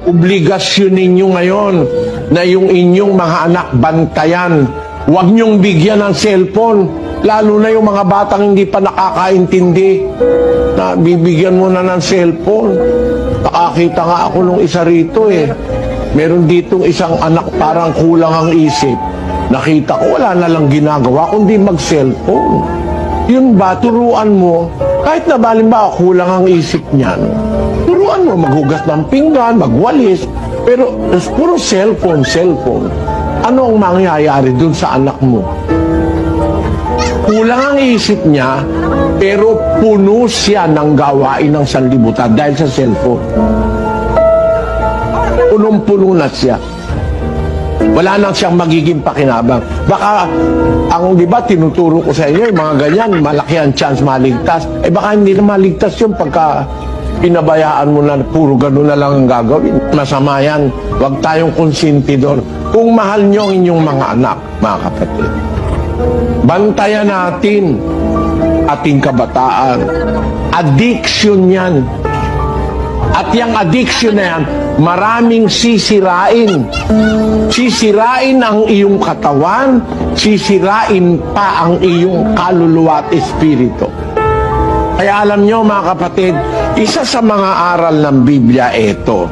Obligasyon ninyo ngayon na yung inyong mga anak bantayan. Huwag niyong bigyan ng cellphone, lalo na yung mga batang hindi pa nakakaintindi na bibigyan mo na ng cellphone. Nakakita nga ako nung isa rito Meron ditong isang anak parang kulang ang isip. Nakita ko wala na lang ginagawa kundi mag-cellphone. Yun ba, turuan mo, kahit na balimbawa kulang ang isip niyan, turuan mo maghugas ng pinggan, magwalis, pero puro cellphone. Ano ang mangyayari dun sa anak mo? Kulang ang isip niya, pero puno siya ng gawain ng sanlibutan dahil sa cellphone. Punong-puno na siya. Wala nang siyang magiging pakinabang. Baka, di ba, tinuturo ko sa inyo, yung mga ganyan, malaki ang chance maligtas. Baka hindi na maligtas yun pagka pinabayaan mo na puro gano'n na lang ang gagawin. Masama yan. Huwag tayong konsentidor. Kung mahal nyo ang inyong mga anak, mga kapatid, bantayan natin ating kabataan. Addiction yan. At yung addiction na yan, maraming sisirain. Sisirain ang iyong katawan, sisirain pa ang iyong kaluluwa at espiritu. Kaya alam nyo mga kapatid, isa sa mga aral ng Biblia ito,